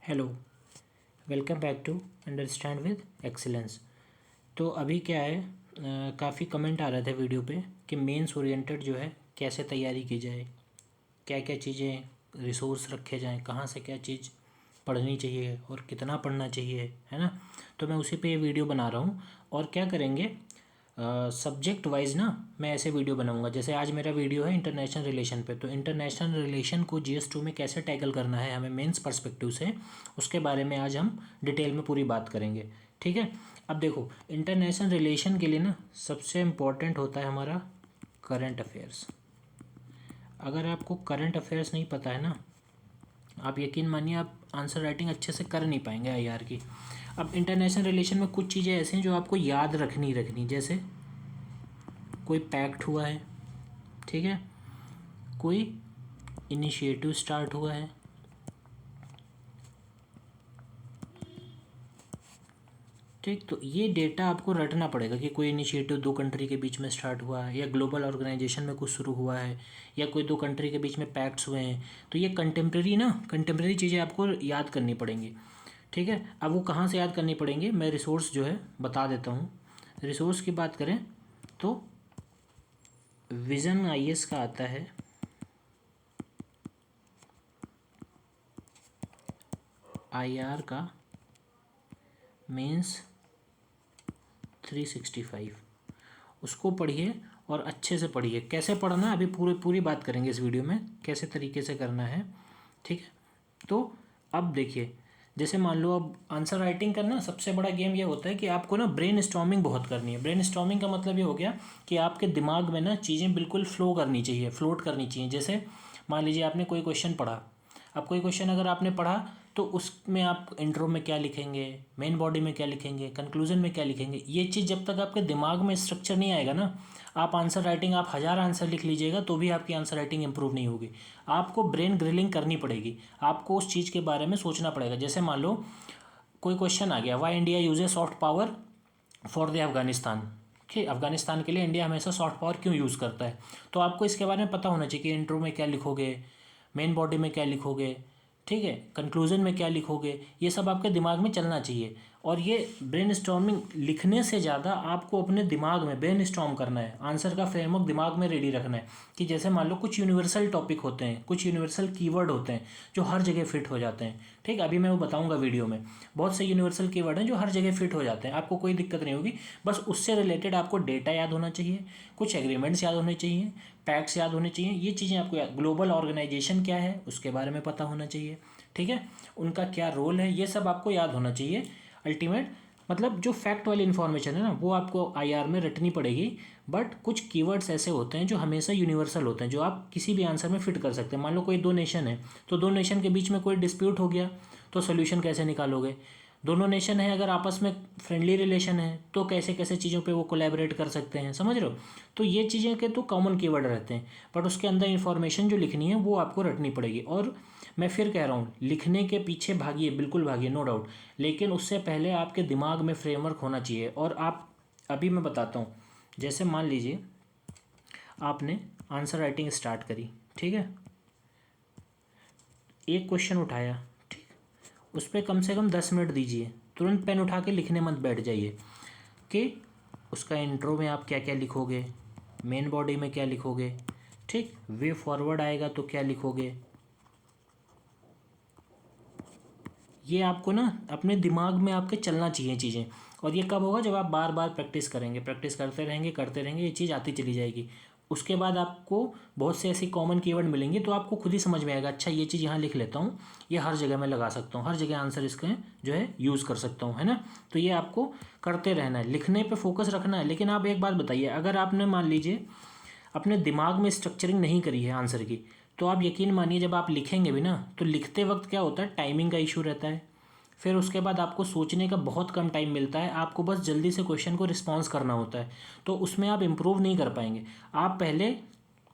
Hello, welcome back to understand with excellence. तो अभी क्या है, काफ़ी कमेंट आ रहे थे वीडियो पे कि मेंस ओरिएंटेड जो है कैसे तैयारी की जाए, क्या क्या चीज़ें रिसोर्स रखे जाएं, कहाँ से क्या चीज़ पढ़नी चाहिए और कितना पढ़ना चाहिए, है ना। तो मैं उसी पे ये वीडियो बना रहा हूँ। और क्या करेंगे, सब्जेक्ट वाइज ना मैं ऐसे वीडियो बनाऊंगा। जैसे आज मेरा वीडियो है इंटरनेशनल रिलेशन पे, तो इंटरनेशनल रिलेशन को GS2 में कैसे टैकल करना है हमें मेंस पर्सपेक्टिव से, उसके बारे में आज हम डिटेल में पूरी बात करेंगे। ठीक है। अब देखो, इंटरनेशनल रिलेशन के लिए ना सबसे इम्पोर्टेंट होता है हमारा करंट अफेयर्स। अगर आपको करंट अफेयर्स नहीं पता है ना, आप यकीन मानिए आप आंसर राइटिंग अच्छे से कर नहीं पाएंगे IR की। अब इंटरनेशनल रिलेशन में कुछ चीज़ें ऐसी हैं जो आपको याद रखनी, जैसे कोई पैक्ट हुआ है, ठीक है, कोई इनिशिएटिव स्टार्ट हुआ है, ठीक। तो ये डेटा आपको रटना पड़ेगा कि कोई इनिशिएटिव दो कंट्री के बीच में स्टार्ट हुआ है, या ग्लोबल ऑर्गेनाइजेशन में कुछ शुरू हुआ है, या कोई दो कंट्री के बीच में पैक्ट्स हुए हैं। तो ये कंटेम्प्रेरी चीज़ें आपको याद करनी पड़ेंगी, ठीक है। अब वो कहाँ से याद करनी पड़ेंगी, मैं रिसोर्स जो है बता देता हूँ। रिसोर्स की बात करें तो विज़न IS का आता है, IR का मेंस 365, उसको पढ़िए और अच्छे से पढ़िए। कैसे पढ़ना है अभी पूरी बात करेंगे इस वीडियो में, कैसे तरीके से करना है, ठीक है। तो अब देखिए, जैसे मान लो अब आंसर राइटिंग करना सबसे बड़ा गेम ये होता है कि आपको ना ब्रेन स्टॉर्मिंग बहुत करनी है। ब्रेन स्टॉर्मिंग का मतलब ये हो गया कि आपके दिमाग में ना चीज़ें बिल्कुल फ्लो करनी चाहिए, फ्लोट करनी चाहिए। जैसे मान लीजिए आपने कोई क्वेश्चन पढ़ा, अब कोई क्वेश्चन अगर आपने पढ़ा तो उसमें आप इंट्रो में क्या लिखेंगे, मेन बॉडी में क्या लिखेंगे, कंक्लूजन में क्या लिखेंगे, ये चीज़ जब तक आपके दिमाग में स्ट्रक्चर नहीं आएगा ना, आप आंसर राइटिंग आप 1000 आंसर लिख लीजिएगा तो भी आपकी आंसर राइटिंग इंप्रूव नहीं होगी। आपको ब्रेन ग्रिलिंग करनी पड़ेगी, आपको उस चीज़ के बारे में सोचना पड़ेगा। जैसे मान लो कोई क्वेश्चन आ गया, why India uses soft power for the Afghanistan, ठीक, अफगानिस्तान के लिए इंडिया हमेशा सॉफ्ट पावर क्यों यूज़ करता है। तो आपको इसके बारे में पता होना चाहिए कि इंट्रो में क्या लिखोगे, मेन बॉडी में क्या लिखोगे, ठीक है, कंक्लूजन में क्या लिखोगे, ये सब आपके दिमाग में चलना चाहिए। और ये ब्रेनस्टॉर्मिंग लिखने से ज़्यादा आपको अपने दिमाग में ब्रेनस्टॉर्म करना है, आंसर का फ्रेमवर्क दिमाग में रेडी रखना है। कि जैसे मान लो कुछ यूनिवर्सल टॉपिक होते हैं, कुछ यूनिवर्सल कीवर्ड होते हैं जो हर जगह फिट हो जाते हैं, ठीक। अभी मैं वो बताऊंगा वीडियो में, बहुत से यूनिवर्सल कीवर्ड हैं जो हर जगह फिट हो जाते हैं, आपको कोई दिक्कत नहीं होगी। बस उससे रिलेटेड आपको डेटा याद होना चाहिए, कुछ एग्रीमेंट्स याद होने चाहिए, पैक्ट्स याद होने चाहिए, ये चीज़ें आपको याद, ग्लोबल ऑर्गेनाइजेशन क्या है उसके बारे में पता होना चाहिए, ठीक है, उनका क्या रोल है, ये सब आपको याद होना चाहिए। अल्टीमेट मतलब जो फैक्ट वाली इन्फॉर्मेशन है ना वो आपको IR में रटनी पड़ेगी। बट कुछ कीवर्ड्स ऐसे होते हैं जो हमेशा यूनिवर्सल होते हैं, जो आप किसी भी आंसर में फिट कर सकते हैं। मान लो कोई दो नेशन है, तो दो नेशन के बीच में कोई डिस्प्यूट हो गया तो सोल्यूशन कैसे निकालोगे। दोनों नेशन है अगर आपस में फ्रेंडली रिलेशन है तो कैसे कैसे चीज़ों पे वो कोलैबोरेट कर सकते हैं, समझ रहे हो। तो ये चीज़ें के तो कॉमन कीवर्ड रहते हैं, बट उसके अंदर इन्फॉर्मेशन जो लिखनी है वो आपको रटनी पड़ेगी। और मैं फिर कह रहा हूँ, लिखने के पीछे भागिए, बिल्कुल भागिए, नो डाउट, लेकिन उससे पहले आपके दिमाग में फ्रेमवर्क होना चाहिए। और आप, अभी मैं बताता हूँ, जैसे मान लीजिए आपने आंसर राइटिंग स्टार्ट करी, ठीक है, एक क्वेश्चन उठाया, ठीक, उस पर कम से कम 10 मिनट दीजिए, तुरंत पेन उठा के लिखने मत बैठ जाइए कि उसका इंट्रो में आप क्या क्या लिखोगे, मेन बॉडी में क्या लिखोगे, ठीक, वे फॉरवर्ड आएगा तो क्या लिखोगे। ये आपको ना अपने दिमाग में आपके चलना चाहिए चीज़ें। और ये कब होगा, जब आप बार बार प्रैक्टिस करेंगे, प्रैक्टिस करते रहेंगे, ये चीज़ आती चली जाएगी। उसके बाद आपको बहुत से ऐसी कॉमन कीवर्ड मिलेंगी तो आपको खुद ही समझ में आएगा, अच्छा ये चीज़ यहाँ लिख लेता हूँ, ये हर जगह मैं लगा सकता हूँ, हर जगह आंसर इसका जो है यूज़ कर सकता हूँ, है ना। तो ये आपको करते रहना है, लिखने पर फोकस रखना है। लेकिन आप एक बात बताइए, अगर आपने मान लीजिए अपने दिमाग में स्ट्रक्चरिंग नहीं करी है आंसर की, तो आप यकीन मानिए जब आप लिखेंगे भी ना, तो लिखते वक्त क्या होता है, टाइमिंग का इशू रहता है। फिर उसके बाद आपको सोचने का बहुत कम टाइम मिलता है, आपको बस जल्दी से क्वेश्चन को रिस्पॉन्स करना होता है, तो उसमें आप इम्प्रूव नहीं कर पाएंगे। आप पहले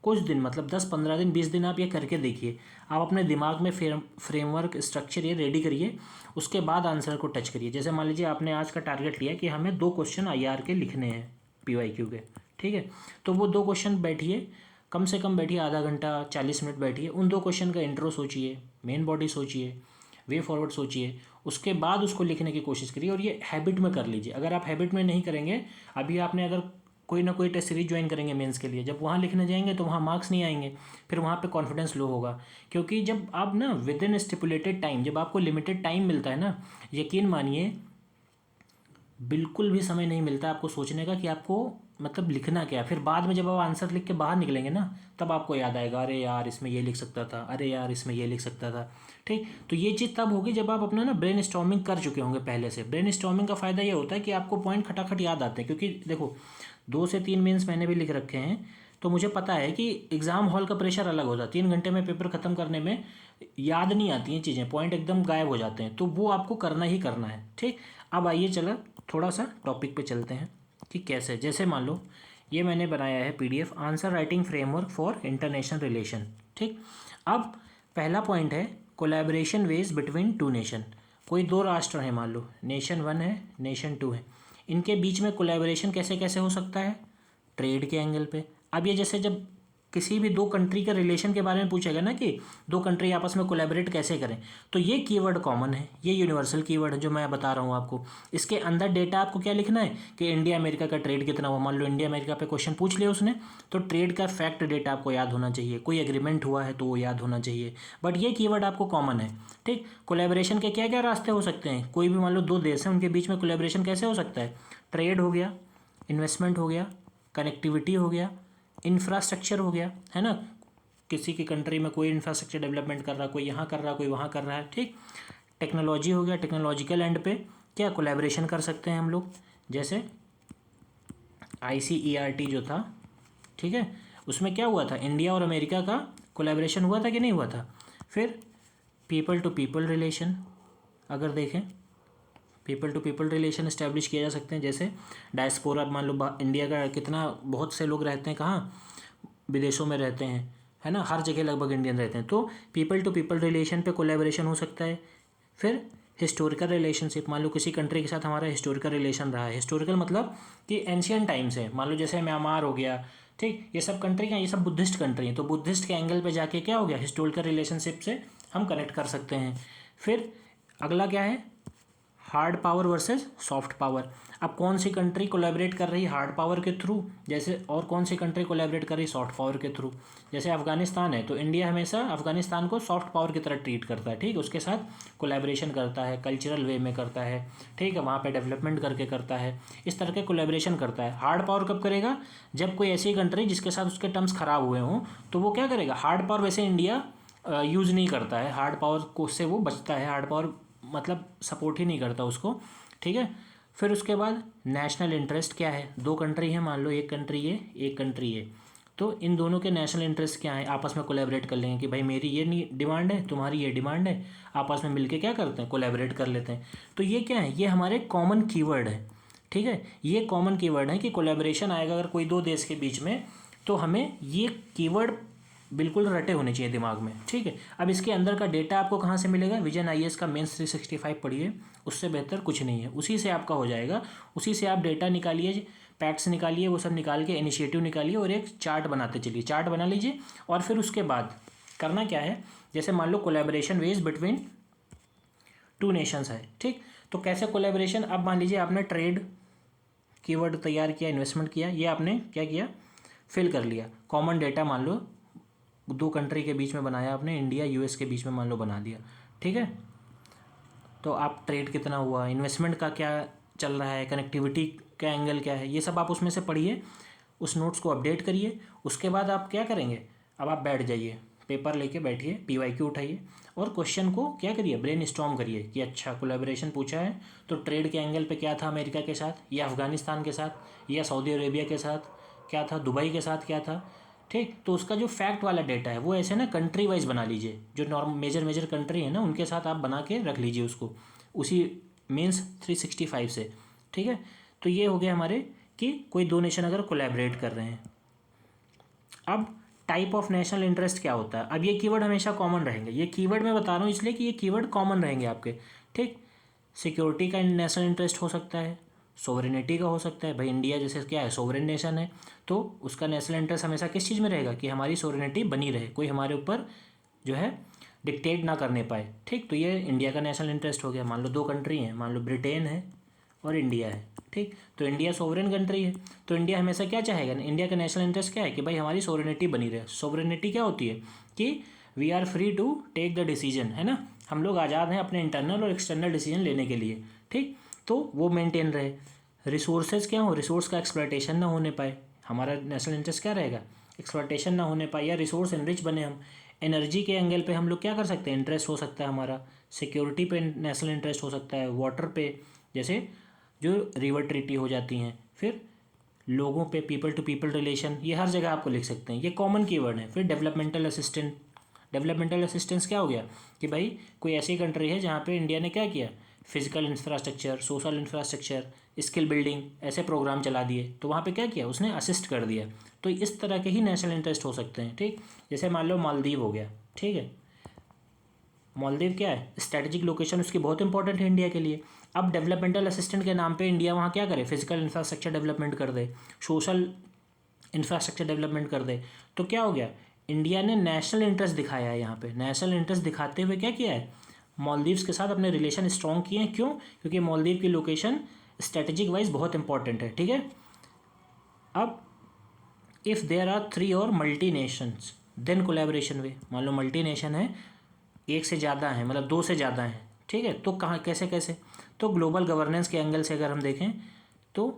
कुछ दिन, मतलब 10-15 दिन 20 दिन आप ये करके देखिए, आप अपने दिमाग में फ्रेमवर्क स्ट्रक्चर ये रेडी करिए, उसके बाद आंसर को टच करिए। जैसे मान लीजिए आपने आज का टारगेट लिया कि हमें 2 क्वेश्चन IR के लिखने हैं, PYQ के, ठीक है। तो वो 2 क्वेश्चन बैठिए, कम से कम बैठिए आधा घंटा 40 मिनट बैठिए, उन 2 क्वेश्चन का इंट्रो सोचिए, मेन बॉडी सोचिए, वे फॉरवर्ड सोचिए, उसके बाद उसको लिखने की कोशिश करिए और ये हैबिट में कर लीजिए। अगर आप हैबिट में नहीं करेंगे, अभी आपने अगर कोई ना कोई टेस्ट सीरीज ज्वाइन करेंगे मेंस के लिए, जब वहाँ लिखने जाएंगे तो वहाँ मार्क्स नहीं आएंगे, फिर वहाँ पे कॉन्फिडेंस लो होगा। क्योंकि जब आप ना विद इन स्टिपुलेटेड टाइम, जब आपको लिमिटेड टाइम मिलता है ना, यकीन मानिए बिल्कुल भी समय नहीं मिलता आपको सोचने का कि आपको मतलब लिखना क्या है। फिर बाद में जब आप आंसर लिख के बाहर निकलेंगे ना, तब आपको याद आएगा, अरे यार इसमें ये लिख सकता था, अरे यार इसमें ये लिख सकता था। ठीक, तो ये चीज़ तब होगी जब आप अपना ना ब्रेन स्टॉर्मिंग कर चुके होंगे पहले से। ब्रेन स्टॉर्मिंग का फ़ायदा ये होता है कि आपको पॉइंट खटाखट याद आते हैं, क्योंकि देखो 2 से 3 मेंस मैंने भी लिख रखे हैं, तो मुझे पता है कि एग्ज़ाम हॉल का प्रेशर अलग होता है। 3 घंटे में पेपर ख़त्म करने में याद नहीं आती हैं चीज़ें, पॉइंट एकदम गायब हो जाते हैं, तो वो आपको करना ही करना है। ठीक, अब आइए चलो थोड़ा सा टॉपिक पे चलते हैं कि कैसे। जैसे मान लो ये मैंने बनाया है PDF, answer writing framework for international relation. ठीक, अब पहला पॉइंट है collaboration ways between two nation. कोई 2 राष्ट्र हैं, मान लो नेशन 1 है, नेशन 2 है, इनके बीच में कोलैबोरेशन कैसे कैसे हो सकता है? ट्रेड के एंगल पे। अब ये जैसे जब किसी भी 2 कंट्री के रिलेशन के बारे में पूछेगा ना कि 2 कंट्री आपस में कोलैबोरेट कैसे करें, तो ये कीवर्ड कॉमन है, ये यूनिवर्सल कीवर्ड है जो मैं बता रहा हूँ आपको। इसके अंदर डेटा आपको क्या लिखना है कि इंडिया अमेरिका का ट्रेड कितना हुआ। मान लो इंडिया अमेरिका पे क्वेश्चन पूछ लिया उसने, तो ट्रेड का फैक्ट डेटा आपको याद होना चाहिए। कोई एग्रीमेंट हुआ है तो वो याद होना चाहिए, बट ये कीवर्ड आपको कॉमन है। ठीक, कोलैबोरेशन के क्या क्या रास्ते हो सकते हैं? कोई भी मान लो 2 देश हैं, उनके बीच में कोलैबोरेशन कैसे हो सकता है? ट्रेड हो गया, इन्वेस्टमेंट हो गया, कनेक्टिविटी हो गया, इंफ्रास्ट्रक्चर हो गया, है ना। किसी की कंट्री में कोई इंफ्रास्ट्रक्चर डेवलपमेंट कर रहा है, कोई यहाँ कर रहा है, कोई वहाँ कर रहा है। ठीक, टेक्नोलॉजी हो गया, टेक्नोलॉजिकल एंड पे क्या कोलैबोरेशन कर सकते हैं हम लोग, जैसे ICERT जो था, ठीक है, उसमें क्या हुआ था, इंडिया और अमेरिका का कोलैबोरेशन हुआ था कि नहीं हुआ था। फिर पीपल टू पीपल रिलेशन, अगर देखें people to people relation establish किए जा सकते हैं। जैसे डायस्पोरा, मान लो इंडिया का कितना, बहुत से लोग रहते हैं कहाँ, विदेशों में रहते हैं, है ना, हर जगह लगभग इंडियन रहते हैं, तो पीपल टू पीपल रिलेशन पे कोलैबोरेशन हो सकता है। फिर हिस्टोरिकल रिलेशनशिप, मान लो किसी कंट्री के साथ हमारा हिस्टोरिकल रिलेशन रहा है। हिस्टोरिकल मतलब कि एंशियंट टाइम से, मान लो जैसे म्यांमार हो गया, ठीक, ये सब कंट्री क्या, ये सब बुद्धिस्ट कंट्री हैं, तो बुद्धिस्ट के एंगल पे जाके क्या हो गया, हिस्टोरिकल रिलेशनशिप से हम कनेक्ट कर सकते हैं। फिर अगला क्या है, hard power versus soft power. अब कौन सी कंट्री कोलैबोरेट कर रही है हार्ड पावर के थ्रू, जैसे, और कौन सी कंट्री कोलैबोरेट कर रही है सॉफ्ट पावर के थ्रू। जैसे अफगानिस्तान है, तो इंडिया हमेशा अफगानिस्तान को सॉफ्ट पावर की तरह ट्रीट करता है। ठीक, उसके साथ कोलैबोरेशन करता है, कल्चरल वे में करता है, ठीक है, वहाँ पे डेवलपमेंट करके करता है, इस तरह के कोलैबोरेशन करता है। हार्ड पावर कब करेगा, जब कोई ऐसी कंट्री जिसके साथ उसके टर्म्स खराब हुए हों, तो वो क्या करेगा, हार्ड पावर। वैसे इंडिया यूज़ नहीं करता है हार्ड पावर को, उससे वो बचता है, हार्ड पावर मतलब सपोर्ट ही नहीं करता उसको। ठीक है, फिर उसके बाद नेशनल इंटरेस्ट क्या है, 2 कंट्री हैं, मान लो एक कंट्री ये, एक कंट्री ये, तो इन दोनों के नेशनल इंटरेस्ट क्या है, आपस में कोलैबोरेट कर लेंगे कि भाई मेरी ये डिमांड है, तुम्हारी ये डिमांड है, आपस में मिलके क्या करते हैं, कोलैबोरेट कर लेते हैं। तो ये क्या है, ये हमारे कॉमन कीवर्ड है। ठीक है, ये कॉमन कीवर्ड है कि कोलैबोरेशन आएगा अगर कोई 2 देश के बीच में, तो हमें ये कीवर्ड बिल्कुल रटे होने चाहिए दिमाग में। ठीक है, अब इसके अंदर का डेटा आपको कहाँ से मिलेगा, विजन IAS का मेंस 365 पढ़िए, उससे बेहतर कुछ नहीं है, उसी से आपका हो जाएगा। उसी से आप डेटा निकालिए, पैक्स निकालिए, वो सब निकाल के इनिशिएटिव निकालिए और एक चार्ट बनाते चलिए, चार्ट बना लीजिए। और फिर उसके बाद करना क्या है, जैसे मान लो कोलैबोरेशन वेज बिटवीन 2 नेशंस है। ठीक, तो कैसे कोलैबोरेशन, अब मान लीजिए आपने ट्रेड कीवर्ड तैयार किया, इन्वेस्टमेंट किया, ये आपने क्या किया, फिल कर लिया। कॉमन डेटा मान लो 2 कंट्री के बीच में बनाया आपने, इंडिया US के बीच में मान लो बना दिया। ठीक है, तो आप ट्रेड कितना हुआ, इन्वेस्टमेंट का क्या चल रहा है, कनेक्टिविटी का एंगल क्या है, ये सब आप उसमें से पढ़िए, उस नोट्स को अपडेट करिए। उसके बाद आप क्या करेंगे, अब आप बैठ जाइए, पेपर लेके बैठिए, PYQ उठाइए और क्वेश्चन को क्या करिए, ब्रेन स्टॉर्म करिए कि अच्छा कोलैबोरेशन पूछा है तो ट्रेड के एंगल पे क्या था अमेरिका के साथ, या अफगानिस्तान के साथ, या सऊदी अरेबिया के साथ क्या था, दुबई के साथ क्या था। ठीक, तो उसका जो फैक्ट वाला डेटा है वो ऐसे ना कंट्री वाइज बना लीजिए, जो नॉर्मल मेजर कंट्री है ना उनके साथ आप बना के रख लीजिए उसको, उसी मेंस 365 से। ठीक है, तो ये हो गया हमारे कि कोई 2 नेशन अगर कोलैबोरेट कर रहे हैं। अब टाइप ऑफ नेशनल इंटरेस्ट क्या होता है, अब ये कीवर्ड हमेशा कॉमन रहेंगे, ये कीवर्ड मैं बता रहा हूँ इसलिए कि ये कीवर्ड कॉमन रहेंगे आपके। ठीक, सिक्योरिटी का नेशनल इंटरेस्ट हो सकता है, सोवरेनिटी का हो सकता है, भाई इंडिया जैसे क्या है सोवरेन नेशन है, तो उसका नेशनल इंटरेस्ट हमेशा किस चीज़ में रहेगा कि हमारी सोवरेनिटी बनी रहे, कोई हमारे ऊपर जो है डिक्टेट ना करने पाए, ठीक। तो ये इंडिया का नेशनल इंटरेस्ट हो गया। मान लो दो कंट्री हैं, मान लो ब्रिटेन है और इंडिया है, ठीक। तो इंडिया सोवरेन कंट्री है, तो इंडिया हमेशा क्या चाहेगा, इंडिया का नेशनल इंटरेस्ट क्या है कि भाई हमारी सोवरेनिटी बनी रहे। सोवरेनिटी क्या होती है कि we are free to take the decision, है ना, हम लोग आज़ाद हैं अपने इंटरनल और एक्सटर्नल डिसीजन लेने के लिए, ठीक। तो वो मेंटेन रहे। रिसोर्सेज क्या हो, रिसोर्स का एक्सप्लॉयटेशन ना होने पाए, हमारा नेशनल इंटरेस्ट क्या रहेगा, एक्सप्लॉयटेशन ना होने पाए, या रिसोर्स एनरिच बने हम। एनर्जी के एंगल पे हम लोग क्या कर सकते हैं, इंटरेस्ट हो सकता है हमारा। सिक्योरिटी पे नेशनल इंटरेस्ट हो सकता है, वाटर पे, जैसे जो रिवर ट्रीटी हो जाती हैं। फिर लोगों पे, पीपल टू पीपल रिलेशन, ये हर जगह आपको लिख सकते हैं, ये कॉमन कीवर्ड है। फिर डेवलपमेंटल असिस्टेंट, डेवलपमेंटल असिस्टेंस क्या हो गया कि भाई कोई ऐसी कंट्री है जहाँ पे इंडिया ने क्या किया, physical infrastructure, social infrastructure, skill building, ऐसे प्रोग्राम चला दिए, तो वहाँ पे क्या किया उसने, असिस्ट कर दिया। तो इस तरह के ही नेशनल इंटरेस्ट हो सकते हैं, ठीक। जैसे मान लो मालदीव हो गया, ठीक है। मालदीव क्या है, स्ट्रेटेजिक लोकेशन उसकी बहुत इंपॉर्टेंट है इंडिया के लिए। अब डेवलपमेंटल असिस्टेंट के नाम पे इंडिया वहाँ क्या करे, फिजिकल इंफ्रास्ट्रक्चर डेवलपमेंट कर दे, सोशल इंफ्रास्ट्रक्चर डेवलपमेंट कर दे, तो क्या हो गया, इंडिया ने नेशनल इंटरेस्ट दिखाया है यहाँ पे। नेशनल इंटरेस्ट दिखाते हुए क्या किया है, मालदीव्स के साथ अपने रिलेशन स्ट्रॉन्ग किए हैं। क्यों, क्योंकि मालदीव की लोकेशन स्ट्रेटेजिक वाइज बहुत इंपॉर्टेंट है, ठीक है। अब इफ़ देयर आर 3 और मल्टी नेशंस देन कोलैबोरेशन वे, मान लो मल्टी नेशन है, एक से ज़्यादा है, मतलब 2 से ज़्यादा है, ठीक है। तो कहाँ, कैसे कैसे, तो ग्लोबल गवर्नेंस के एंगल से अगर हम देखें तो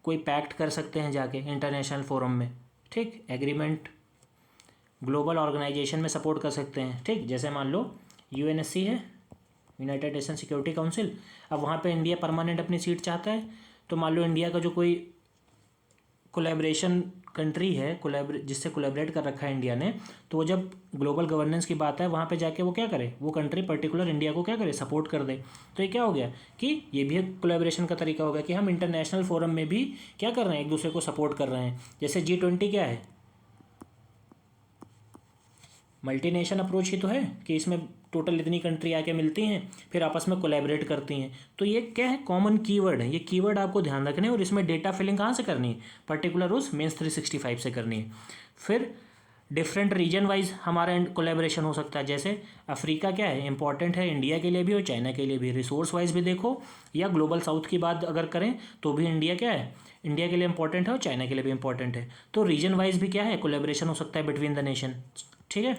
कोई पैक्ट कर सकते हैं जाके इंटरनेशनल फोरम में, ठीक। एग्रीमेंट ग्लोबल ऑर्गेनाइजेशन में सपोर्ट कर सकते हैं, ठीक। जैसे मान लो यूएनएससी है, यूनाइटेड नेशन सिक्योरिटी काउंसिल। अब वहाँ पे इंडिया परमानेंट अपनी सीट चाहता है, तो मान लो इंडिया का जो कोई कोलैबोरेशन कंट्री है, जिससे कोलैबोरेट कर रखा है इंडिया ने, तो वो जब ग्लोबल गवर्नेंस की बात है वहाँ पे जाके वो क्या करे, वो कंट्री पर्टिकुलर इंडिया को क्या करे, सपोर्ट कर दे। तो ये क्या हो गया कि ये भी एक कोलैबोरेशन का तरीका हो गया कि हम इंटरनेशनल फोरम में भी क्या कर रहे हैं, एक दूसरे को सपोर्ट कर रहे हैं। जैसे G20 क्या है, मल्टीनेशन अप्रोच ही तो है कि इसमें टोटल इतनी कंट्री आके मिलती हैं, फिर आपस में कोलैबोरेट करती हैं। तो ये क्या है, कॉमन कीवर्ड है। ये कीवर्ड आपको ध्यान रखने हैं, और इसमें डेटा फिलिंग कहाँ से करनी है, पर्टिकुलर उस मेंस 365 से करनी है। फिर डिफरेंट रीजन वाइज हमारा कोलैबोरेशन हो सकता है। जैसे अफ्रीका क्या है, इंपॉर्टेंट है इंडिया के लिए भी और चाइना के लिए भी, रिसोर्स वाइज भी देखो, या ग्लोबल साउथ की बात अगर करें तो भी इंडिया क्या है, इंडिया के लिए इंपॉर्टेंट है और चाइना के लिए भी इंपॉर्टेंट है। तो रीजन वाइज भी क्या है, कोलैबोरेशन हो सकता है बिटवीन द नेशन, ठीक है।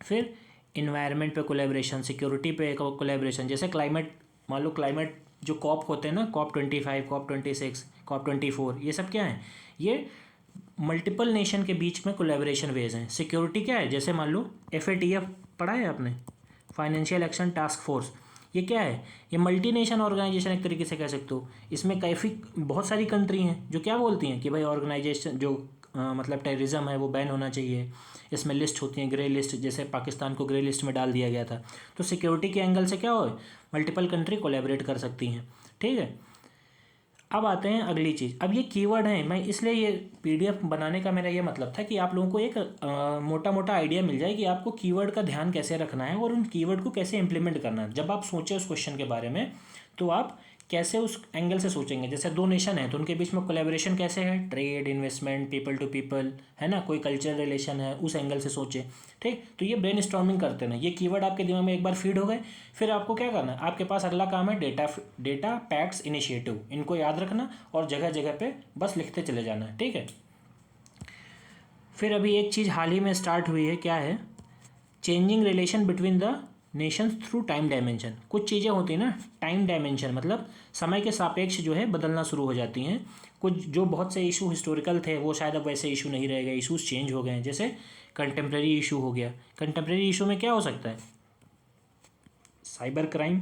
फिर इन्वायरमेंट पे कोलैबोरेशन, सिक्योरिटी पे कोलैबोरेशन, जैसे क्लाइमेट, मान लो क्लाइमेट जो कॉप होते हैं ना, COP25, COP26, COP24, ये सब क्या है, ये मल्टीपल नेशन के बीच में कोलैबोरेशन वेज हैं। सिक्योरिटी क्या है, जैसे मान लो FATF पढ़ा है आपने, फाइनेंशियल एक्शन टास्क फोर्स, ये क्या है, ये मल्टी नेशन ऑर्गेनाइजेशन एक तरीके से कह सकते हो। इसमें काफ़ी बहुत सारी कंट्री हैं जो क्या बोलती हैं कि भाई ऑर्गेनाइजेशन जो मतलब टेररिज्म है वो बैन होना चाहिए। इसमें लिस्ट होती हैं, ग्रे लिस्ट, जैसे पाकिस्तान को ग्रे लिस्ट में डाल दिया गया था। तो सिक्योरिटी के एंगल से क्या हो, मल्टीपल कंट्री कोलैबोरेट कर सकती हैं, ठीक है। अब आते हैं अगली चीज़। अब ये कीवर्ड हैं, मैं इसलिए ये PDF बनाने का मेरा ये मतलब था कि आप लोगों को एक मोटा मोटा आइडिया मिल जाए कि आपको कीवर्ड का ध्यान कैसे रखना है और उन कीवर्ड को कैसे इंप्लीमेंट करना है। जब आप सोचें उस क्वेश्चन के बारे में तो आप कैसे उस एंगल से सोचेंगे। जैसे दो नेशन है तो उनके बीच में कोलैबोरेशन कैसे है, trade, investment, people to people, है ना, कोई कल्चरल रिलेशन है, उस एंगल से सोचें, ठीक। तो ये ब्रेन स्टॉर्मिंग करते हैं, ये कीवर्ड आपके दिमाग में एक बार फीड हो गए, फिर आपको क्या करना है, आपके पास अगला काम है डेटा पैक्स इनिशिएटिव, इनको याद रखना और जगह जगह पे बस लिखते चले जाना है, ठीक है। फिर अभी एक चीज़ हाल ही में स्टार्ट हुई है, क्या है, changing relation between the Nations through time dimension. कुछ चीज़ें होती हैं ना टाइम डायमेंशन, मतलब समय के सापेक्ष जो है बदलना शुरू हो जाती हैं। कुछ जो बहुत से इशू हिस्टोरिकल थे वो शायद अब वैसे इशू नहीं रह गए, इशूज़ चेंज हो गए हैं। जैसे कंटेम्प्रेरी इशू हो गया, कंटेम्प्रेरी इशू में क्या हो सकता है, साइबर क्राइम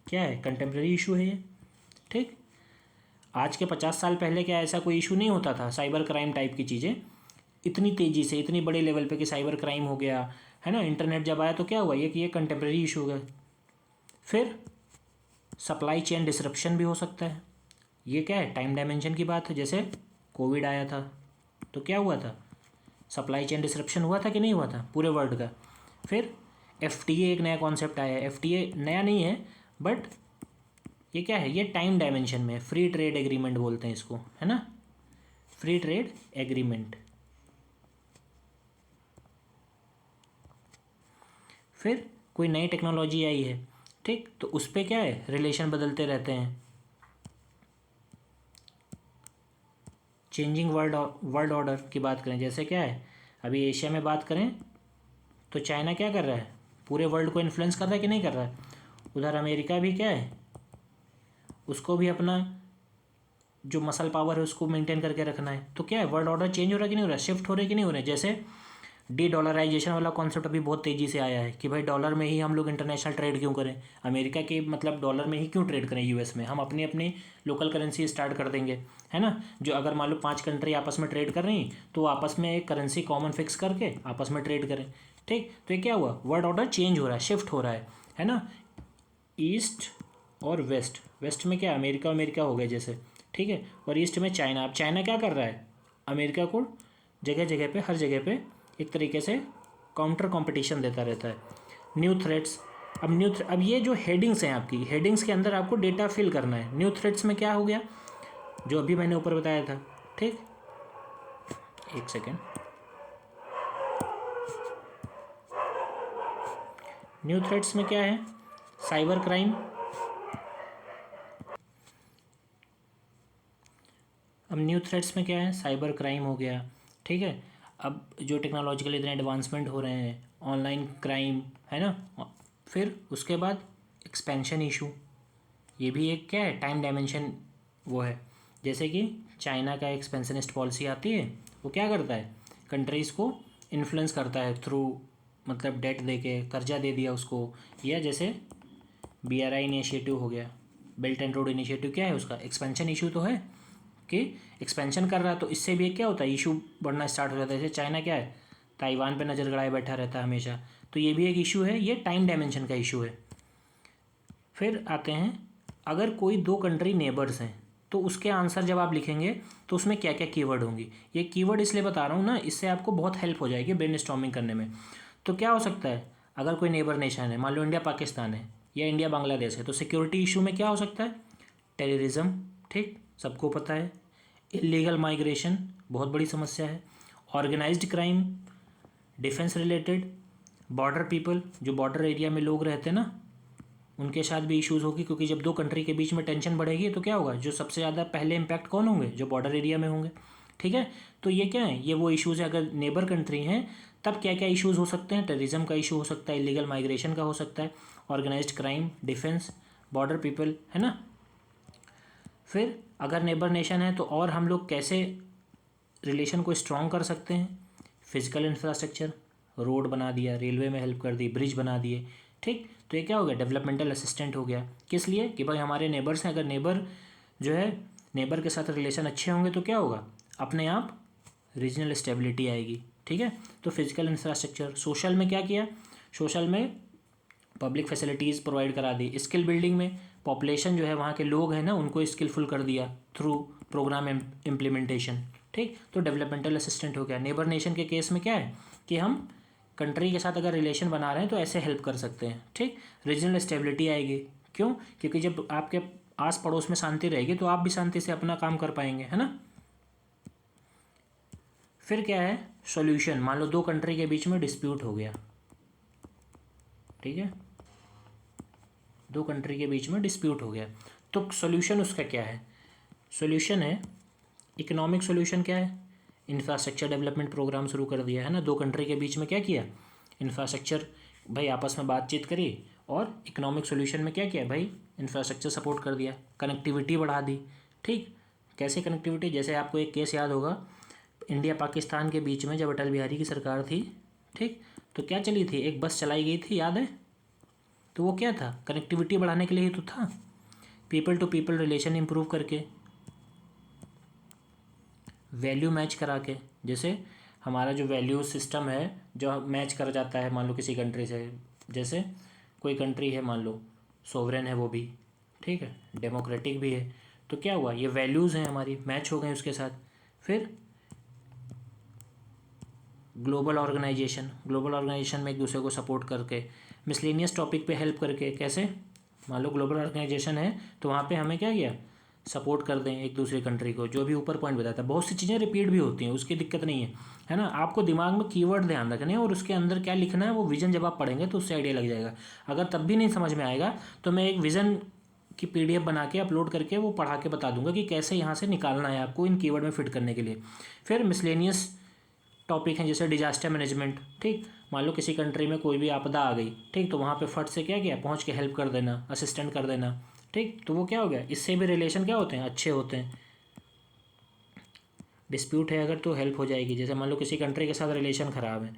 क्या है, कंटेम्प्रेरी इशू है ये, ठीक। आज के 50 साल पहले क्या ऐसा कोई इशू नहीं होता था, साइबर क्राइम टाइप की चीज़ें इतनी तेज़ी से इतनी बड़े लेवल पे कि साइबर क्राइम हो गया, है ना। इंटरनेट जब आया तो क्या हुआ, ये कंटेम्प्रेरी इशू हो गया। फिर सप्लाई चेन डिसरप्शन भी हो सकता है, ये क्या है, टाइम डायमेंशन की बात है। जैसे कोविड आया था तो क्या हुआ था, सप्लाई चेन डिसरप्शन हुआ था कि नहीं हुआ था पूरे वर्ल्ड का। फिर FTA एक नया कॉन्सेप्ट आया है, FTA नया नहीं है बट ये क्या है, ये टाइम डायमेंशन में, फ्री ट्रेड एग्रीमेंट बोलते हैं इसको, है ना, फ्री ट्रेड एग्रीमेंट। फिर कोई नई टेक्नोलॉजी आई है, ठीक, तो उस पर क्या है, रिलेशन बदलते रहते हैं। चेंजिंग वर्ल्ड ऑर्डर की बात करें, जैसे क्या है, अभी एशिया में बात करें तो चाइना क्या कर रहा है, पूरे वर्ल्ड को इन्फ्लुएंस कर रहा है कि नहीं कर रहा है। उधर अमेरिका भी क्या है, उसको भी अपना जो मसल पावर है उसको मेंटेन करके रखना है। तो क्या है, वर्ल्ड ऑर्डर चेंज हो रहा है कि नहीं हो रहा है, शिफ्ट हो रहे कि नहीं हो रहे। जैसे डी डॉलराइजेशन वाला कॉन्सेप्ट अभी बहुत तेज़ी से आया है कि भाई डॉलर में ही हम लोग इंटरनेशनल ट्रेड क्यों करें, अमेरिका के मतलब डॉलर में ही क्यों ट्रेड करें, यूएस में हम अपनी अपनी लोकल करेंसी स्टार्ट कर देंगे, है ना। जो अगर मान लो 5 कंट्री आपस में ट्रेड कर रही तो आपस में एक करेंसी कॉमन फिक्स करके आपस में ट्रेड करें, ठीक। तो ये क्या हुआ, वर्ल्ड ऑर्डर चेंज हो रहा है, शिफ्ट हो रहा है ना। ईस्ट और वेस्ट, वेस्ट में क्या अमेरिका अमेरिका हो गया जैसे, ठीक है, और ईस्ट में चाइना। अब चाइना क्या कर रहा है, अमेरिका को जगह जगह पे, हर जगह पे एक तरीके से काउंटर कंपटीशन देता रहता है। न्यू थ्रेट्स, अब ये जो हेडिंग्स हैं आपकी, हेडिंग्स के अंदर आपको डेटा फिल करना है। न्यू थ्रेट्स में क्या हो गया, जो अभी मैंने ऊपर बताया था, ठीक, एक सेकेंड। न्यू थ्रेट्स में क्या है, साइबर क्राइम, अब न्यू थ्रेट्स में क्या है, साइबर क्राइम हो गया, ठीक है। अब जो टेक्नोलॉजिकल इतने एडवांसमेंट हो रहे हैं, ऑनलाइन क्राइम, है ना। फिर उसके बाद एक्सपेंशन इशू, ये भी एक क्या है, टाइम डायमेंशन वो है। जैसे कि चाइना का एक्सपेंशनिस्ट पॉलिसी आती है, वो क्या करता है, कंट्रीज़ को इन्फ्लुएंस करता है थ्रू मतलब डेट दे के, कर्जा दे दिया उसको, या जैसे BRI इनिशिएटिव हो गया, बेल्ट एंड रोड इनिशिएटिव, क्या है उसका एक्सपेंशन इशू तो है कि एक्सपेंशन कर रहा है, तो इससे भी क्या होता है, इशू बढ़ना स्टार्ट हो जाता है। जैसे चाइना क्या है, ताइवान पे नज़र गड़ाए बैठा रहता है हमेशा, तो ये भी एक इशू है, ये टाइम डायमेंशन का इशू है। फिर आते हैं, अगर कोई 2 कंट्री नेबर्स हैं तो उसके आंसर जब आप लिखेंगे तो उसमें क्या क्या कीवर्ड होंगी। ये कीवर्ड इसलिए बता रहा हूँ ना, इससे आपको बहुत हेल्प हो जाएगी ब्रेनस्टॉर्मिंग करने में। तो क्या हो सकता है, अगर कोई नेबर नेशन है, मान लो इंडिया पाकिस्तान है या इंडिया बांग्लादेश है, तो सिक्योरिटी इशू में क्या हो सकता है, टेररिज्म, ठीक, सबको पता है। इलीगल माइग्रेशन बहुत बड़ी समस्या है। Organised crime, defence related, border people, जो बॉर्डर एरिया में लोग रहते हैं ना, उनके साथ भी इश्यूज़ होगी, क्योंकि जब 2 कंट्री के बीच में टेंशन बढ़ेगी तो क्या होगा, जो सबसे ज़्यादा पहले इम्पैक्ट कौन होंगे, जो बॉर्डर एरिया में होंगे, ठीक है। तो ये क्या है, ये वो इश्यूज़ है, अगर नेबर कंट्री हैं तब क्या क्या इश्यूज़ हो सकते हैं, टेररिज्म का इशू हो सकता है, इलीगल माइग्रेशन का हो सकता है, organised crime, defence, border people, है ना। फिर अगर नेबर नेशन है तो और हम लोग कैसे रिलेशन को स्ट्रॉन्ग कर सकते हैं, फिजिकल इंफ्रास्ट्रक्चर, रोड बना दिया, रेलवे में हेल्प कर दी, ब्रिज बना दिए, ठीक। तो ये क्या हो गया, डेवलपमेंटल असिस्टेंट हो गया। किस लिए, कि भाई हमारे नेबर्स हैं, अगर नेबर जो है नेबर के साथ रिलेशन अच्छे होंगे तो क्या होगा, अपने आप रीजनल स्टेबिलिटी आएगी, ठीक है। तो फिजिकल इंफ्रास्ट्रक्चर, सोशल में क्या किया, सोशल में पब्लिक फैसिलिटीज़ प्रोवाइड करा दी, स्किल बिल्डिंग में पॉपुलेशन जो है वहाँ के लोग हैं ना उनको स्किलफुल कर दिया थ्रू प्रोग्राम इम्प्लीमेंटेशन, ठीक। तो डेवलपमेंटल असिस्टेंट हो गया। नेबर नेशन के केस में क्या है कि हम कंट्री के साथ अगर रिलेशन बना रहे हैं तो ऐसे हेल्प कर सकते हैं, ठीक। रीजनल स्टेबिलिटी आएगी, क्यों, क्योंकि जब आपके आस पड़ोस में शांति रहेगी तो आप भी शांति से अपना काम कर पाएंगे, है ना। फिर क्या है, सॉल्यूशन, मान लो 2 कंट्री के बीच में डिस्प्यूट हो गया, ठीक है, 2 कंट्री के बीच में डिस्प्यूट हो गया, तो सॉल्यूशन उसका क्या है, सॉल्यूशन है इकोनॉमिक सॉल्यूशन, क्या है, इंफ्रास्ट्रक्चर डेवलपमेंट प्रोग्राम शुरू कर दिया, है ना। 2 कंट्री के बीच में क्या किया, इंफ्रास्ट्रक्चर, भाई आपस में बातचीत करी, और इकोनॉमिक सॉल्यूशन में क्या किया, भाई इंफ्रास्ट्रक्चर सपोर्ट कर दिया, कनेक्टिविटी बढ़ा दी, ठीक। कैसे कनेक्टिविटी, जैसे आपको एक केस याद होगा, इंडिया पाकिस्तान के बीच में जब अटल बिहारी की सरकार थी, ठीक, तो क्या चली थी, एक बस चलाई गई थी, याद है। तो वो क्या था, कनेक्टिविटी बढ़ाने के लिए ही तो था, people to people relation improve करके, वैल्यू मैच करा के। जैसे हमारा जो वैल्यू सिस्टम है जो मैच कर जाता है मान लो किसी कंट्री से, जैसे कोई कंट्री है मान लो सोवरेन है वो भी, ठीक है, डेमोक्रेटिक भी है, तो क्या हुआ, ये वैल्यूज़ हैं हमारी मैच हो गए उसके साथ। फिर ग्लोबल ऑर्गेनाइजेशन, ग्लोबल ऑर्गेनाइजेशन में एक दूसरे को सपोर्ट करके, मिसलेनियस टॉपिक पे हेल्प करके, कैसे, मान लो ग्लोबल ऑर्गेनाइजेशन है तो वहाँ पे हमें क्या किया, सपोर्ट कर दें एक दूसरे कंट्री को, जो भी ऊपर पॉइंट बताया था। बहुत सी चीज़ें रिपीट भी होती हैं, उसकी दिक्कत नहीं है ना। आपको दिमाग में कीवर्ड ध्यान रखने हैं और उसके अंदर क्या लिखना है वो विजन जब आप पढ़ेंगे तो उससे आइडिया लग जाएगा। अगर तब भी नहीं समझ में आएगा तो मैं एक विजन की पीडीएफ बना के अपलोड करके वो पढ़ा के बता दूंगा कि कैसे यहाँ से निकालना है आपको इन कीवर्ड में फिट करने के लिए। फिर मिसलेनियस टॉपिक हैं जैसे डिजास्टर मैनेजमेंट, ठीक। मान लो किसी कंट्री में कोई भी आपदा आ गई, ठीक, तो वहाँ पे फट से क्या किया, पहुँच के हेल्प कर देना, असिस्टेंट कर देना, ठीक। तो वो क्या हो गया, इससे भी रिलेशन क्या होते हैं, अच्छे होते हैं। डिस्प्यूट है अगर तो हेल्प हो जाएगी। जैसे मान लो किसी कंट्री के साथ रिलेशन ख़राब है,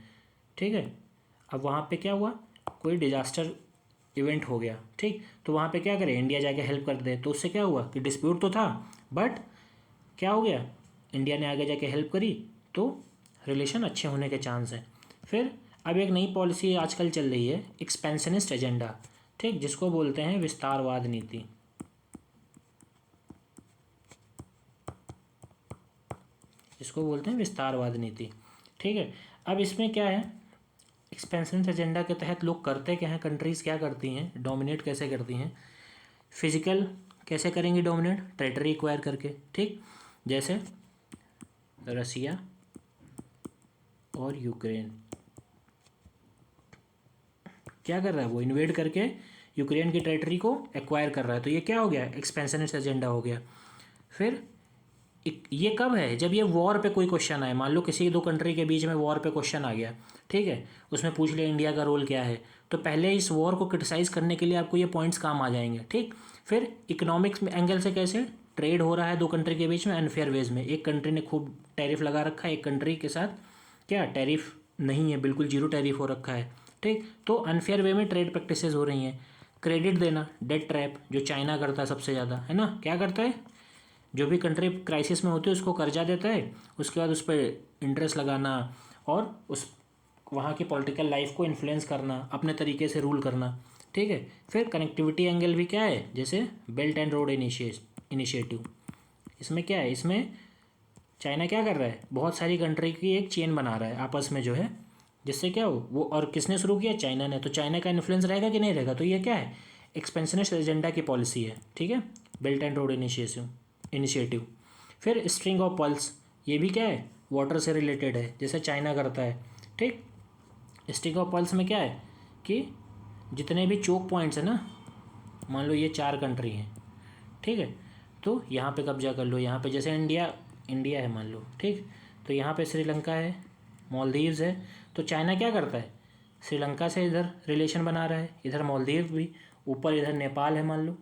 ठीक है, अब वहाँ पे क्या हुआ, कोई डिजास्टर इवेंट हो गया, ठीक, तो वहाँ पे क्या करे, इंडिया जाके हेल्प कर दे, तो उससे क्या हुआ कि डिस्प्यूट तो था बट क्या हो गया, इंडिया ने आगे जाके हेल्प करी, तो रिलेशन अच्छे होने के चांस हैं। फिर अब एक नई पॉलिसी आजकल चल रही है, एक्सपेंशनिस्ट एजेंडा, ठीक, जिसको बोलते हैं विस्तारवाद नीति। जिसको बोलते हैं विस्तारवाद नीति, ठीक है। अब इसमें क्या है, एक्सपेंशनिस्ट एजेंडा के तहत लोग करते क्या हैं, कंट्रीज़ क्या करती हैं, डोमिनेट कैसे करती हैं, फिजिकल कैसे करेंगी डोमिनेट, टेरिटरी एक्वायर करके, ठीक। जैसे रसिया और यूक्रेन क्या कर रहा है, वो इन्वेड करके यूक्रेन की टेरिटरी को एक्वायर कर रहा है, तो ये क्या हो गया, एक्सपेंशनिस्ट एजेंडा हो गया। फिर ये कब है, जब ये वॉर पे कोई क्वेश्चन आए, मान लो किसी दो कंट्री के बीच में वॉर पे क्वेश्चन आ गया, ठीक है, उसमें पूछ लिया इंडिया का रोल क्या है, तो पहले इस वॉर को क्रिटिसाइज़ करने के लिए आपको ये पॉइंट्स काम आ जाएंगे, ठीक। फिर इकोनॉमिक्स एंगल से कैसे ट्रेड हो रहा है दो कंट्री के बीच में अनफेयर वेज में, एक कंट्री ने खूब टैरिफ लगा रखा है, एक कंट्री के साथ क्या टैरिफ नहीं है, बिल्कुल जीरो टैरिफ हो रखा है, ठीक, तो अनफेयर वे में ट्रेड प्रैक्टिसेस हो रही हैं। क्रेडिट देना, डेट ट्रैप, जो चाइना करता है सबसे ज़्यादा, है ना, क्या करता है, जो भी कंट्री क्राइसिस में होती है उसको कर्जा देता है, उसके बाद उस पर इंटरेस्ट लगाना और उस वहाँ की पॉलिटिकल लाइफ को इन्फ्लुएंस करना, अपने तरीके से रूल करना, ठीक है। फिर कनेक्टिविटी एंगल भी क्या है, जैसे बेल्ट एंड रोड इनिशिएटिव, इसमें क्या है, इसमें चाइना क्या कर रहा है, बहुत सारी कंट्री की एक चेन बना रहा है आपस में जो है, जिससे क्या हो वो, और किसने शुरू किया, चाइना ने, तो चाइना का इन्फ्लुएंस रहेगा कि नहीं रहेगा, तो ये क्या है, एक्सपेंशनिस्ट एजेंडा की पॉलिसी है, ठीक है, बेल्ट एंड रोड इनिशिएटिव। फिर स्ट्रिंग ऑफ पल्स, ये भी क्या है, वाटर से रिलेटेड है, जैसे चाइना करता है, ठीक। स्ट्रिंग ऑफ पल्स में क्या है कि जितने भी चोक पॉइंट्स है ना, मान लो ये 4 कंट्री हैं, ठीक है, तो यहाँ पे कब्जा कर लो, यहाँ पे जैसे इंडिया है मान लो, ठीक, तो यहाँ पे श्रीलंका है, मालदीव्स है, तो चाइना क्या करता है, श्रीलंका से इधर रिलेशन बना रहा है, इधर मालदीव भी, ऊपर इधर नेपाल है मान लो,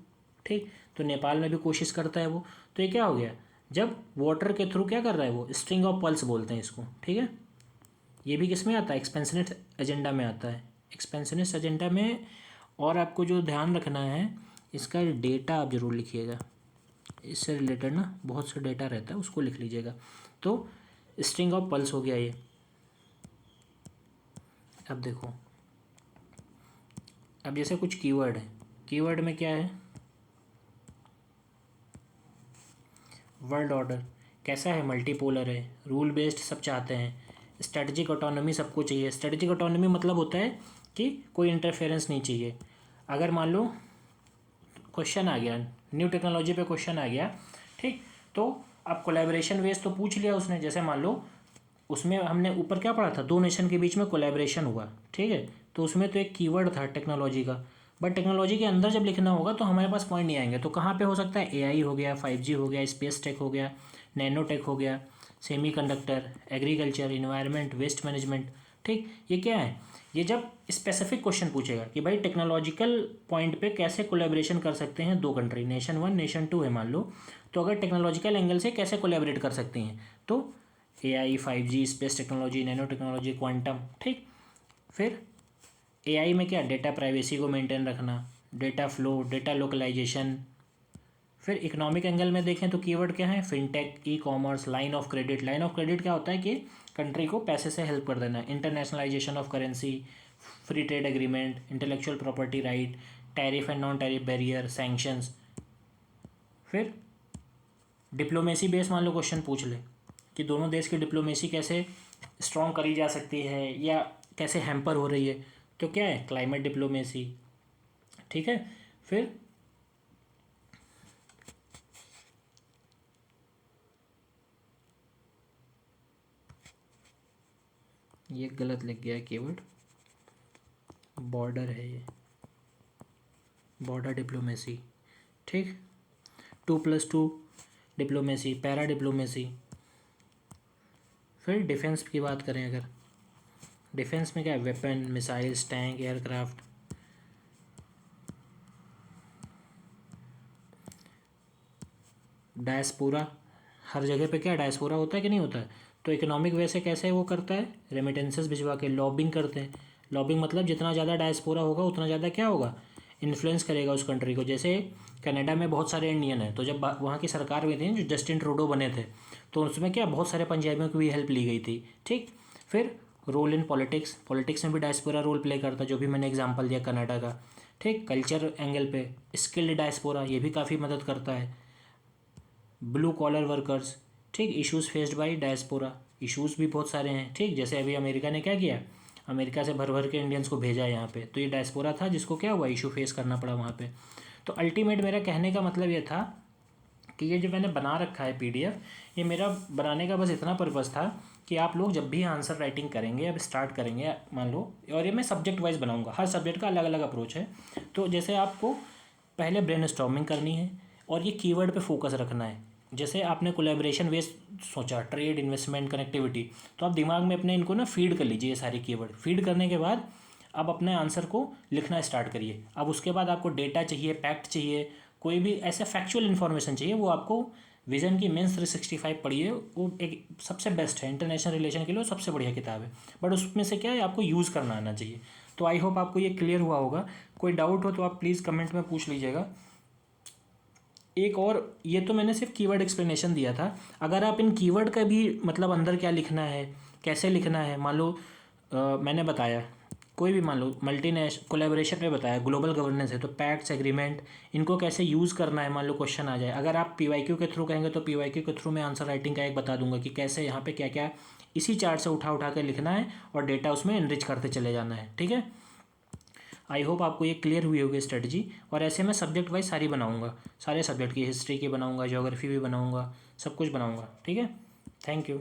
ठीक, तो नेपाल में भी कोशिश करता है वो, तो ये क्या हो गया, जब वाटर के थ्रू क्या कर रहा है वो, स्ट्रिंग ऑफ पल्स बोलते हैं इसको, ठीक है। ये भी किस में आता है, एक्सपेंशनिस्ट एजेंडा में आता है, एक्सपेंशनिस्ट एजेंडा में। और आपको जो ध्यान रखना है, इसका डेटा आप ज़रूर लिखिएगा, इससे रिलेटेड ना बहुत सा डेटा रहता है, उसको लिख लीजिएगा। तो स्ट्रिंग ऑफ पल्स हो गया ये। अब देखो, अब जैसे कुछ कीवर्ड है, कीवर्ड में क्या है, वर्ल्ड ऑर्डर कैसा है, मल्टीपोलर है, रूल बेस्ड सब चाहते हैं, स्ट्रेटजिक ऑटोनॉमी सबको चाहिए। स्ट्रेटजिक ऑटोनॉमी मतलब होता है कि कोई इंटरफेरेंस नहीं चाहिए। अगर मान लो क्वेश्चन आ गया, न्यू टेक्नोलॉजी पे क्वेश्चन आ गया, ठीक, तो अब कोलैबोरेशन वेज तो पूछ लिया उसने, जैसे मान लो उसमें हमने ऊपर क्या पढ़ा था, दो नेशन के बीच में कोलैबोरेशन हुआ, ठीक है, तो उसमें तो एक कीवर्ड था टेक्नोलॉजी का, बट टेक्नोलॉजी के अंदर जब लिखना होगा तो हमारे पास पॉइंट नहीं आएंगे, तो कहाँ पे हो सकता है, एआई हो गया, 5G हो गया, स्पेस टेक हो गया, नैनो टेक हो गया, semiconductor, agriculture, environment, waste management, ठीक। ये क्या है, ये जब स्पेसिफिक क्वेश्चन पूछेगा कि भाई टेक्नोलॉजिकल पॉइंट पे कैसे कोलैबोरेशन कर सकते हैं दो कंट्री, नेशन 1 नेशन 2 है मान लो, तो अगर टेक्नोलॉजिकल एंगल से कैसे कोलैबोरेट कर सकती हैं, तो AI, 5G, space technology, nano technology, quantum, ठीक। फिर एआई में क्या, डेटा प्राइवेसी को मेंटेन रखना, डेटा फ्लो, डेटा लोकलाइजेशन। फिर इकोनॉमिक एंगल में देखें तो कीवर्ड क्या है, fintech, e commerce, line of credit. Line of credit क्या होता है कि कंट्री को पैसे से हेल्प कर देना, internationalisation of currency, free trade agreement, intellectual property right, tariff and non tariff barrier, sanctions. फिर डिप्लोमेसी बेस मान लो क्वेश्चन पूछ ले कि दोनों देश की डिप्लोमेसी कैसे स्ट्रॉन्ग करी जा सकती है या कैसे हैम्पर हो रही है, तो क्या है, क्लाइमेट डिप्लोमेसी, ठीक है। फिर ये गलत लिख गया है कीवर्ड, बॉर्डर है ये, बॉर्डर डिप्लोमेसी, ठीक। 2+2 डिप्लोमेसी, पैरा डिप्लोमेसी। फिर डिफेंस की बात करें अगर, डिफेंस में क्या है, weapon, missiles, tank, aircraft. Diaspora, हर जगह पे क्या डायस्पोरा होता है कि नहीं होता है। तो इकोनॉमिक वे से कैसे वो करता है, रेमिटेंसेस भिजवा के, लॉबिंग करते हैं। लॉबिंग मतलब जितना ज़्यादा डायस्पोरा होगा उतना ज़्यादा क्या होगा, इन्फ्लुएंस करेगा उस कंट्री को। जैसे कनाडा में बहुत सारे इंडियन हैं, तो जब वहाँ की सरकार में थी जो जस्टिन ट्रूडो बने थे, तो उसमें क्या बहुत सारे पंजाबियों की भी हेल्प ली गई थी, ठीक। फिर रोल इन पॉलिटिक्स, पॉलिटिक्स में भी डायस्पोरा रोल प्ले करता है, जो भी मैंने एग्जांपल दिया कनाडा का, ठीक। कल्चर एंगल पे स्किल्ड डायस्पोरा, ये भी काफ़ी मदद करता है। ब्लू कॉलर वर्कर्स, ठीक। Issues faced by diaspora, issues भी बहुत सारे हैं, ठीक। जैसे अभी अमेरिका ने क्या किया, अमेरिका से भर भर के इंडियंस को भेजा यहाँ पे, तो ये डायस्पोरा था जिसको क्या हुआ, इशू फेस करना पड़ा वहाँ पे। तो अल्टीमेट मेरा कहने का मतलब ये था कि ये जो मैंने बना रखा है PDF, ये मेरा बनाने का बस इतना पर्पज़ था कि आप लोग जब भी आंसर राइटिंग करेंगे, अब स्टार्ट करेंगे मान लो, और ये मैं सब्जेक्ट वाइज बनाऊंगा, हर सब्जेक्ट का अलग अलग अप्रोच है। तो जैसे आपको पहले ब्रेनस्टॉर्मिंग करनी है और ये कीवर्ड पे फोकस रखना है। जैसे आपने कोलैबोरेशन वेस्ट सोचा, ट्रेड, इन्वेस्टमेंट, कनेक्टिविटी, तो आप दिमाग में अपने इनको ना फीड कर लीजिए, ये सारे कीवर्ड फीड करने के बाद अब अपने आंसर को लिखना स्टार्ट करिए। अब उसके बाद आपको डेटा चाहिए, फैक्ट चाहिए, कोई भी ऐसे फैक्चुअल इन्फॉर्मेशन चाहिए, वो आपको विजन की मेंस 365 पढ़िए, वो एक सबसे बेस्ट है इंटरनेशनल रिलेशन के लिए, सबसे बढ़िया किताब है। बट उसमें से क्या है, आपको यूज़ करना आना चाहिए। तो आई होप आपको ये क्लियर हुआ होगा। कोई डाउट हो तो आप प्लीज़ कमेंट में पूछ लीजिएगा। एक और, ये तो मैंने सिर्फ कीवर्ड एक्सप्लेनेशन दिया था, अगर आप इन कीवर्ड का भी मतलब अंदर क्या लिखना है, कैसे लिखना है, मान लो मैंने बताया कोई भी, मान लो मल्टीनेशनल कोलैबोरेशन में बताया, ग्लोबल गवर्नेंस है, तो पैक्ट्स, एग्रीमेंट, इनको कैसे यूज़ करना है, मान लो क्वेश्चन आ जाए। अगर आप PYQ के थ्रू कहेंगे तो PYQ के थ्रू मैं आंसर राइटिंग का एक बता दूंगा कि कैसे यहाँ पे क्या क्या इसी चार्ट से उठा उठा के लिखना है और डेटा उसमें इनरिच करते चले जाना है, ठीक है। आई होप आपको ये क्लियर हुई होगी स्ट्रेटजी। और ऐसे मैं सब्जेक्ट वाइज सारी बनाऊंगा, सारे सब्जेक्ट की, हिस्ट्री की बनाऊंगा, ज्योग्राफी भी बनाऊंगा, सब कुछ बनाऊंगा, ठीक है। Thank you.